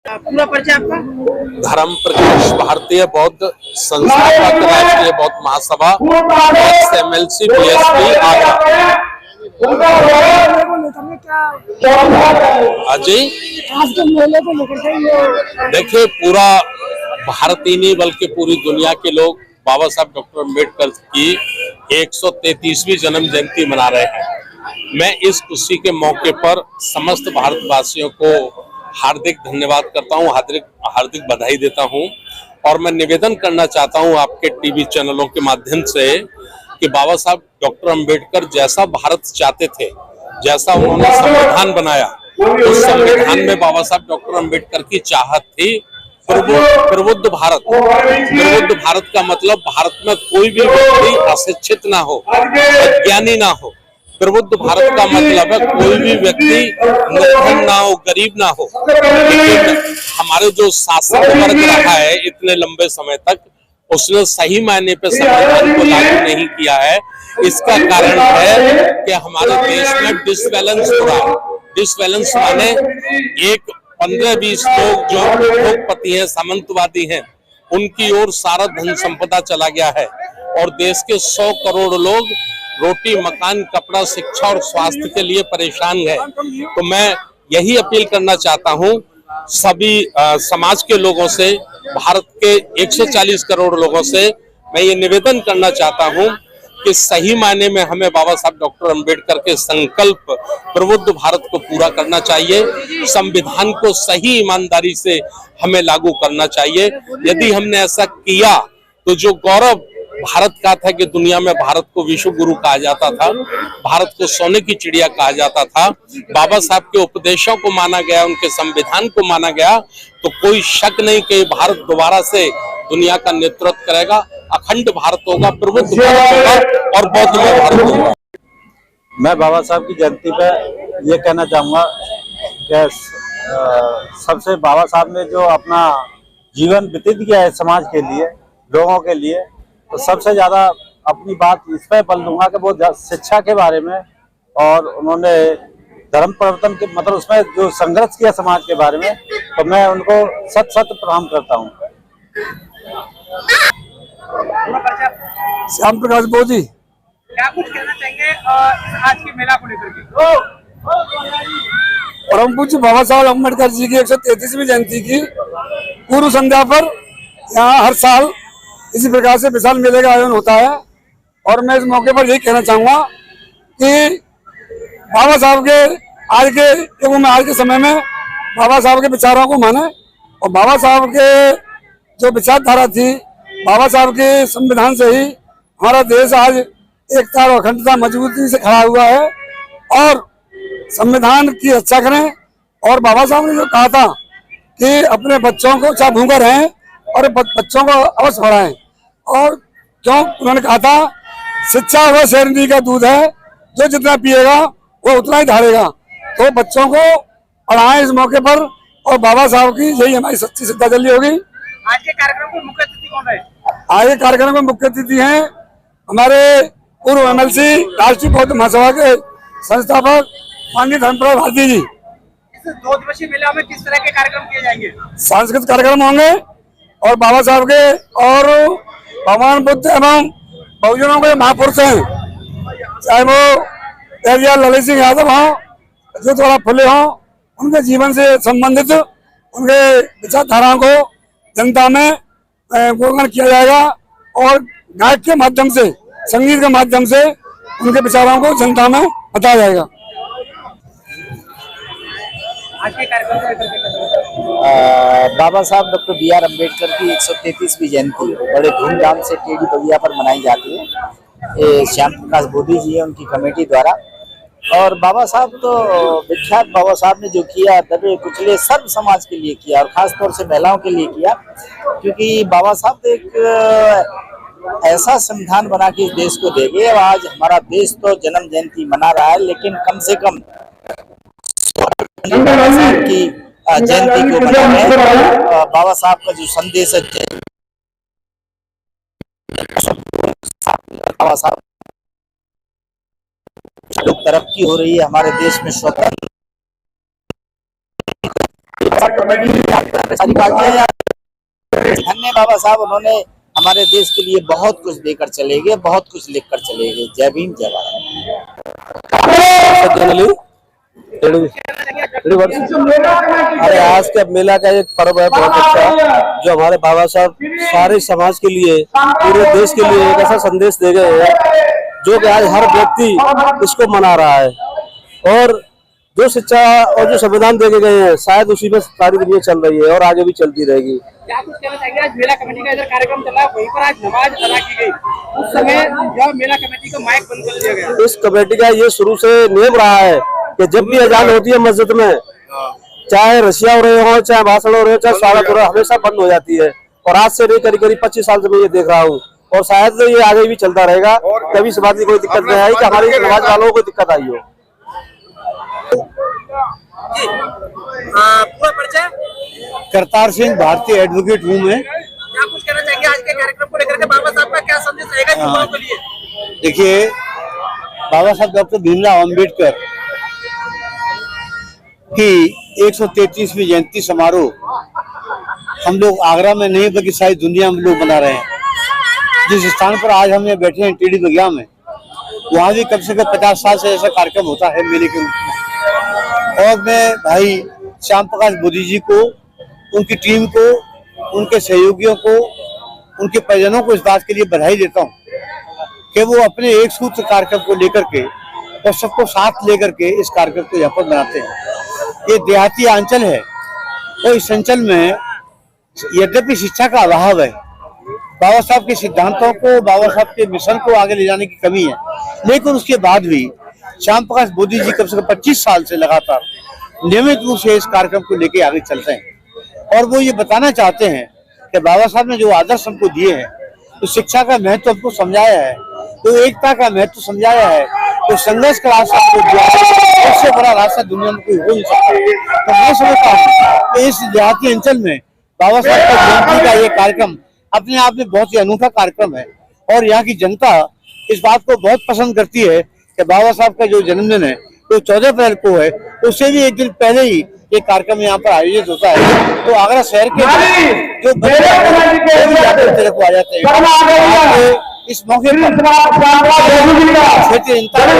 पूरा परिचय आपका? धर्म प्रकाश, भारतीय बौद्ध संस्थापक, राष्ट्रीय बौद्ध महासभा, XMLC BSP आगरा। अजय देखिए, पूरा भारत ही नहीं बल्कि पूरी दुनिया के लोग बाबा साहब डॉक्टर अम्बेडकर की 133वीं जन्म जयंती मना रहे हैं। मैं इस खुशी के मौके पर समस्त भारतवासियों को हार्दिक धन्यवाद करता हूं, हार्दिक बधाई देता हूं। और मैं निवेदन करना चाहता हूं आपके टीवी चैनलों के माध्यम से कि बाबा साहब डॉक्टर अम्बेडकर जैसा भारत चाहते थे, जैसा उन्होंने संविधान बनाया, उस संविधान में बाबा साहब डॉक्टर अम्बेडकर की चाहत थी प्रबुद्ध भारत। प्रबुद्ध भारत का मतलब भारत में कोई भी व्यक्ति अशिक्षित ना हो, अज्ञानी ना हो। प्रबुद्ध भारत का मतलब है कोई भी व्यक्ति निर्धन ना हो, गरीब ना हो। लेकिन हमारे जो शासक वर्ग रहा है इतने लंबे समय तक, उसने सही मायने पे संविधान को लागू नहीं किया है। इसका कारण है कि हमारे देश में डिसबैलेंस हो रहा है। डिसबैलेंस माने एक 15-20 लोग जो उद्योगपति हैं, सामंतवादी हैं, उनकी ओर सारा धन संपदा चला गया है और देश के 100 करोड़ लोग रोटी, मकान, कपड़ा, शिक्षा और स्वास्थ्य के लिए परेशान है। तो मैं यही अपील करना चाहता हूं सभी समाज के लोगों से, भारत के 140 करोड़ लोगों से मैं ये निवेदन करना चाहता हूं कि सही मायने में हमें बाबा साहब डॉक्टर अम्बेडकर के संकल्प प्रबुद्ध भारत को पूरा करना चाहिए। संविधान को सही ईमानदारी से हमें लागू करना चाहिए। यदि हमने ऐसा किया तो जो गौरव भारत का था कि दुनिया में भारत को विश्व गुरु कहा जाता था, भारत को सोने की चिड़िया कहा जाता था, बाबा साहब के उपदेशों को माना गया, उनके संविधान को माना गया, तो कोई शक नहीं कि भारत दोबारा से दुनिया का नेतृत्व करेगा। अखंड भारत होगा, प्रबुद्ध भारत होगा और बौद्धमय भारत होगा। मैं बाबा साहब की जयंती पे ये कहना चाहूँगा कि सबसे बाबा साहब ने जो अपना जीवन व्यतीत किया है समाज के लिए, लोगों के लिए, तो सबसे ज़्यादा अपनी बात इस पर बल दूंगा कि वो शिक्षा के बारे में और उन्होंने धर्म परिवर्तन के मतलब उसमें जो संघर्ष किया समाज के बारे में, तो मैं उनको सत प्रणाम करता हूँ। श्याम प्रकाश बोधी। क्या कुछ कहना चाहिए आज के मेला को लेकर के? परम पूज्य बाबा साहब अम्बेडकर जी की 133वीं जयंती की पूर्व संध्या पर यहाँ हर साल इसी प्रकार से विशाल मेले का आयोजन होता है। और मैं इस मौके पर यही कहना चाहूँगा कि बाबा साहब के आज के युग में, आज के समय में बाबा साहब के विचारों को माने और बाबा साहब के जो विचारधारा थी, बाबा साहब के संविधान से ही हमारा देश आज एकता और अखंडता मजबूती से खड़ा हुआ है। और संविधान की रक्षा करें। और बाबा साहब ने जो कहा था कि अपने बच्चों को चाहे भूखा रहें और बच्चों को अवश्य पढ़ाएं। और क्यों उन्होंने कहा था, शिक्षा वह शेरनी का दूध है, जो जितना पिएगा वो उतना ही धारेगा। तो बच्चों को पढ़ाएं इस मौके पर। और बाबा साहब की यही हमारी सच्ची श्रद्धांजलि होगी। आज के कार्यक्रम में मुख्य अतिथि कौन है? आज के कार्यक्रम में मुख्य अतिथि हैं हमारे पूर्व MLC राष्ट्रीय बौद्ध महासभा के संस्थापक माननीय धर्मप्रकाश भारती जी। इस 2 दिवसीय मेला में किस तरह के कार्यक्रम किए जाएंगे? सांस्कृतिक कार्यक्रम होंगे और बाबा साहब के और भगवान बुद्ध एवं बहुजनों के महापुरुष हैं, चाहे वो ललित सिंह यादव हों, जो थोड़ा फुले हों, उनके जीवन से संबंधित उनके विचारधाराओं को जनता में गुणगान किया जाएगा और गायक के माध्यम से, संगीत के माध्यम से उनके विचारों को जनता में बताया जाएगा। आज के कार्यक्रम को लेकर बाबा साहब डॉक्टर BR अम्बेडकर की 133वीं जयंती बड़े धूमधाम से टेढ़ी बगिया पर मनाई जाती है। ये श्याम प्रकाश बोधी जी है, उनकी कमेटी द्वारा। और बाबा साहब तो विख्यात, बाबा साहब ने जो किया दबे कुचले सर्व समाज के लिए किया और खास तौर से महिलाओं के लिए किया, क्योंकि बाबा साहब तो एक ऐसा संविधान बना के इस देश को दे गए। आज हमारा देश तो जन्म जयंती मना रहा है, लेकिन कम से कम बाबा साहब की जयंती को मनाएं। बाबा साहब का जो संदेश है, बाबा साहब लोग तरक्की हो रही है हमारे देश में, स्वतंत्र सारी पार्टियां धन्य बाबा साहब, उन्होंने हमारे देश के लिए बहुत कुछ देकर चले गए, बहुत कुछ लिख कर चले गए। जय भीम जय भारत। अरे आज का मेला का एक पर्व है बहुत अच्छा, जो हमारे बाबा साहब सारे समाज के लिए, पूरे देश के लिए एक ऐसा संदेश दे गए हैं जो कि आज हर व्यक्ति इसको मना रहा है। और जो शिक्षा और जो संविधान दे गए हैं, शायद उसी में सारी दुनिया चल रही है और आगे भी चलती रहेगी। क्या कुछ कहना चाहेंगे? आज मेला कमेटी का इधर कार्यक्रम चला है, वहीं पर आज नमाज अदा की गई, उस समय जब मेला कमेटी का माइक बंद कर दिया गया। इस कमेटी का ये शुरू से नियम रहा है कि जब भी अजान होती है मस्जिद में, चाहे रशिया हो रहे हो, चाहे भाषण हो रहे हो, चाहे स्वागत हो रहा, हमेशा बंद हो जाती है। और आज से नहीं, करीब 25 साल से मैं ये देख रहा हूँ और शायद ये आगे भी चलता रहेगा। कभी इस बात की कोई दिक्कत नहीं आई कि हमारी नमाज वालों को दिक्कत आई हो। पूरा परिचय? करतार सिंह, भारतीय एडवोकेट हूँ मैं। क्या कुछ कहना चाहेंगे आज के कार्यक्रम को लेकर के? बाबा साहब का क्या संदेश रहेगा युवाओं के लिए? देखिए, बाबा साहब डॉक्टर भीमराव अम्बेडकर की 133वीं जयंती समारोह हम लोग आगरा में नहीं बल्कि सारी दुनिया में लोग मना रहे हैं। जिस स्थान पर आज हम यहाँ बैठे हैं टीडी बगिया में, वहाँ भी कम से कम 50 साल से ऐसा कार्यक्रम होता है मेले के रूप में। और मैं भाई श्याम प्रकाश बोधी जी को, उनकी टीम को, उनके सहयोगियों को, उनके परिजनों को इस बात के लिए बधाई देता हूँ कि वो अपने एक सूत्र कार्यक्रम को लेकर के और सबको साथ लेकर के इस कार्यक्रम को यहाँ पर बनाते हैं। ये देहाती अंचल है और इस अंचल में यद्यपि शिक्षा का अभाव है, बाबा साहब के सिद्धांतों को, बाबा साहब के मिशन को आगे ले जाने की कमी है, लेकिन उसके बाद भी श्याम प्रकाश बोधी जी कम से कम 25 साल से लगातार नियमित रूप से इस कार्यक्रम को लेके आगे चलते हैं। और वो ये बताना चाहते हैं कि बाबा साहब ने जो आदर्श हमको दिए हैं, तो शिक्षा का महत्व हमको समझाया है, तो एकता का महत्व समझाया है, तो संघर्ष का रास्ता हमको दिया है। उससे बड़ा रास्ता दुनिया में कोई हो नहीं सकता। तो मैं समझता हूँ कि इस देहाती अंचल में बाबा साहब का जयंती का ये कार्यक्रम अपने आप में बहुत ही अनूठा कार्यक्रम है और यहाँ की जनता इस बात को बहुत पसंद करती है कि बाबा साहब का जो जन्मदिन है तो 14 अप्रैल को है, उससे भी एक दिन पहले ही ये कार्यक्रम यहाँ पर आयोजित होता है। तो आगरा शहर के जो बच्चे को आ जाते हैं, इस मौके पर क्षेत्रीय जनता को